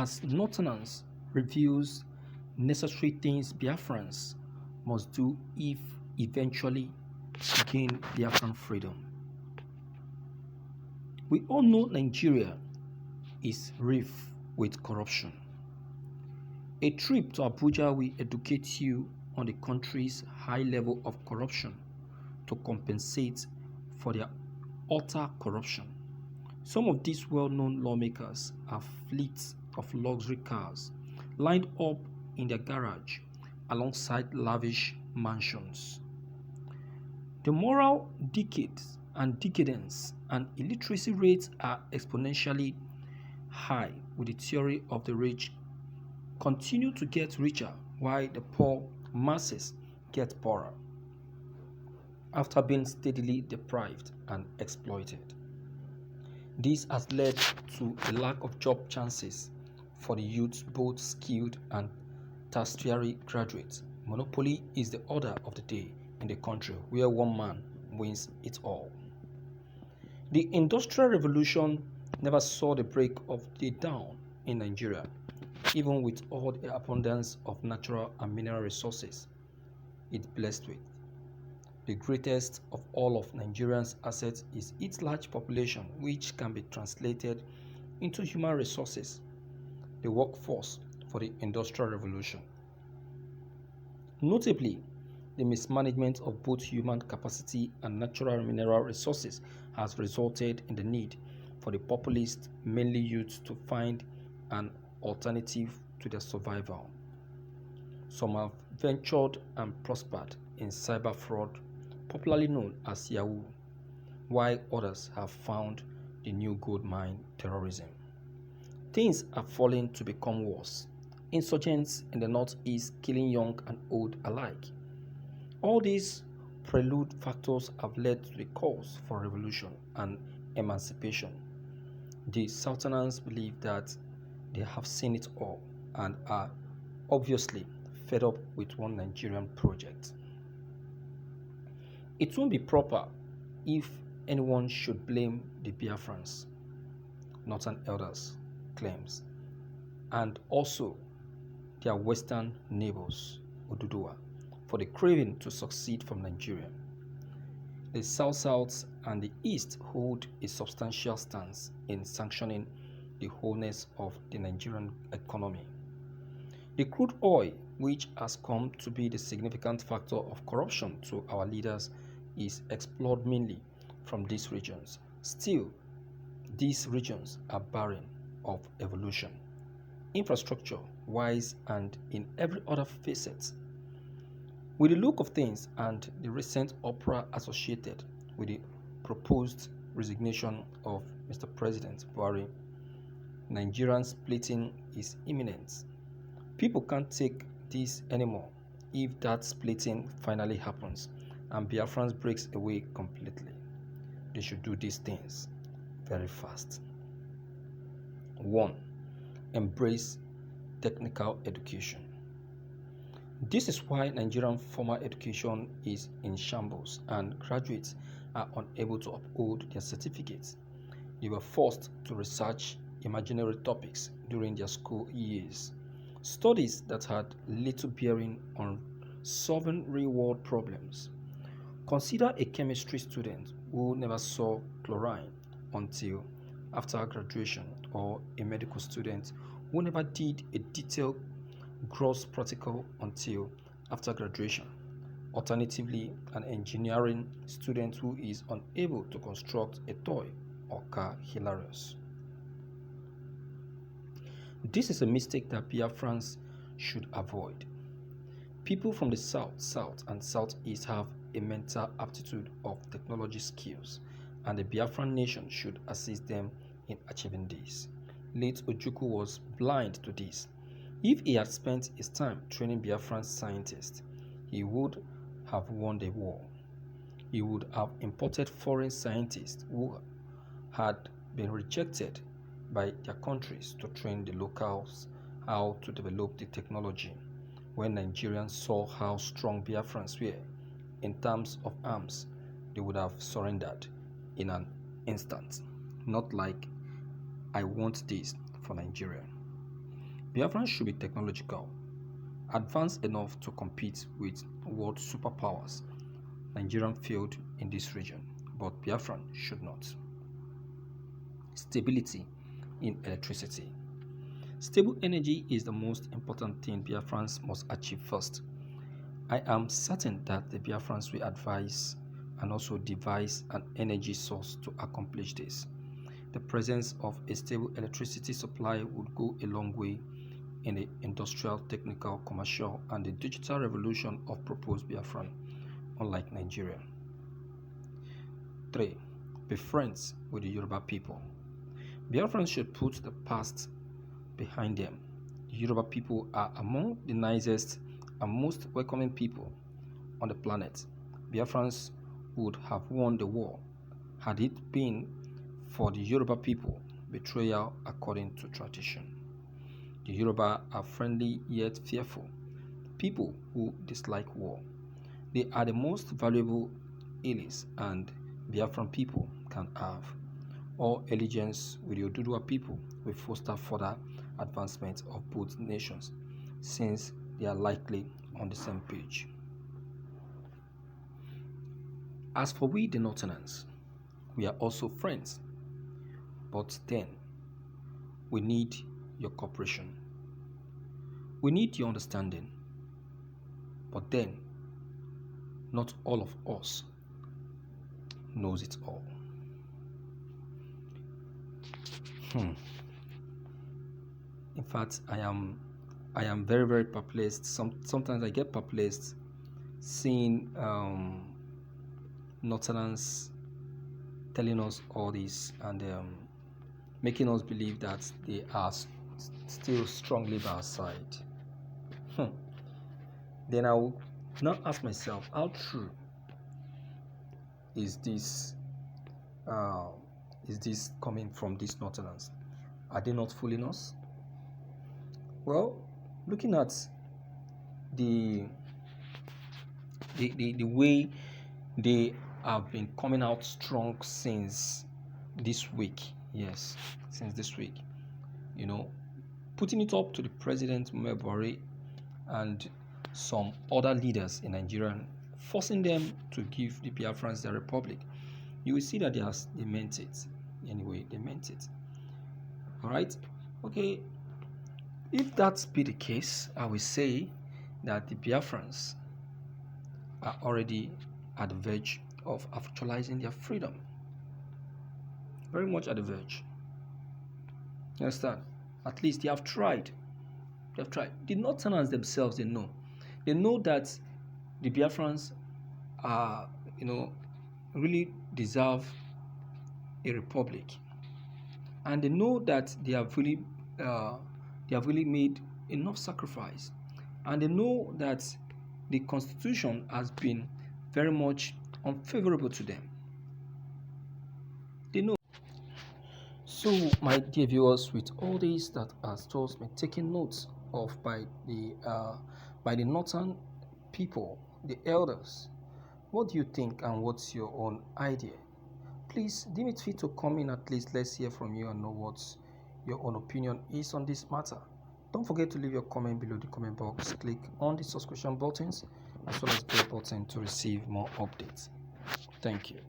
as Northerners reviews necessary things Biafrans must do if eventually gain Biafran freedom. We all know Nigeria is rife with corruption. A trip to Abuja will educate you on the country's high level of corruption to compensate for their utter corruption. Some of these well-known lawmakers have fleets of luxury cars lined up in their garage alongside lavish mansions. The moral decadence and illiteracy rates are exponentially high, with the theory of the rich continue to get richer while the poor masses get poorer after being steadily deprived and exploited. This has led to a lack of job chances for the youth, both skilled and tertiary graduates. Monopoly is the order of the day in the country where one man wins it all. The Industrial Revolution never saw the break of the dawn in Nigeria, even with all the abundance of natural and mineral resources it's blessed with. The greatest of all of Nigeria's assets is its large population, which can be translated into human resources, the workforce for the Industrial Revolution. Notably, the mismanagement of both human capacity and natural mineral resources has resulted in the need for the populace, mainly youth, to find an alternative to their survival. Some have ventured and prospered in cyber fraud, popularly known as Yahoo, while others have found the new gold mine, terrorism. Things are falling to become worse. Insurgents in the northeast killing young and old alike. All these prelude factors have led to the calls for revolution and emancipation. The Southerners believe that they have seen it all and are obviously fed up with one Nigerian project. It won't be proper if anyone should blame the Biafrans, Northern elders claims, and also their western neighbors, Oduduwa, for the craving to succeed from Nigeria. The South and the East hold a substantial stance in sanctioning the wholeness of the Nigerian economy. The crude oil, which has come to be the significant factor of corruption to our leaders, is explored mainly from these regions. Still, these regions are barren of evolution, infrastructure-wise and in every other facet. With the look of things and the recent uproar associated with the proposed resignation of Mr. President Buhari, Nigerian splitting is imminent. People can't take this anymore if that splitting finally happens and Biafrans breaks away completely. They should do these things very fast. 1. Embrace technical education. This is why Nigerian formal education is in shambles and graduates are unable to uphold their certificates. They were forced to research imaginary topics during their school years, studies that had little bearing on solving real-world problems. Consider a chemistry student who never saw chlorine until after graduation, or a medical student who never did a detailed gross practical until after graduation. Alternatively, an engineering student who is unable to construct a toy or car hilarious. This is a mistake that Biafrans should avoid. People from the South, and Southeast have a mental aptitude of technology skills, and the Biafran nation should assist them in achieving this. Late Ojukwu was blind to this. If he had spent his time training Biafran scientists, he would have won the war. He would have imported foreign scientists who had been rejected by their countries to train the locals how to develop the technology. When Nigerians saw how strong Biafrans were in terms of arms, they would have surrendered in an instant. Not like, I want this for Nigeria. Biafrans should be technological, advanced enough to compete with world superpowers. Nigeria failed in this region, but Biafran should not. Stability in electricity. Stable energy is the most important thing Biafrans must achieve first. I am certain that the Biafrans will advise and also devise an energy source to accomplish this. The presence of a stable electricity supply would go a long way in the industrial, technical, commercial, and the digital revolution of proposed Biafran, unlike Nigeria. 3. Be friends with the Yoruba people. Biafrans should put the past behind them. The Yoruba people are among the nicest and most welcoming people on the planet. Biafrans would have won the war had it been for the Yoruba people betrayal according to tradition. The Yoruba are friendly yet fearful people who dislike war. They are the most valuable allies and Biafran people can have. All allegiance with the Ojukwu people will foster further advancement of both nations since they are likely on the same page. As for we the Northerners, we are also friends, but then we need your cooperation. We need your understanding, but then not all of us knows it all. In fact, I am very, very perplexed. Sometimes I get perplexed seeing Northerners telling us all this and making us believe that they are still strongly by our side. Then I will now ask myself, how true is this coming from these Northerners? Are they not fooling us? Well, looking at the way they have been coming out strong since this week, putting it up to the President Buhari and some other leaders in Nigeria, forcing them to give the Biafrans their republic, you will see that they meant it. Anyway, they meant it. All right. Okay. If that be the case, I will say that the Biafrans are already at the verge of actualizing their freedom. Very much at the verge. You understand? At least they have tried. They have tried. The Northerners themselves, they know. They know that the Biafrans are, really deserve a republic. And they know that they have really made enough sacrifice. And they know that the constitution has been very much unfavorable to them. They know. So, my dear viewers, with all this that has just been taken notes of by the northern people, the elders, what do you think and what's your own idea? Please deem it fit to come in, at least let's hear from you and know what your own opinion is on this matter. Don't forget to leave your comment below the comment box. Click on the subscription buttons as well as the bell button to receive more updates. Thank you.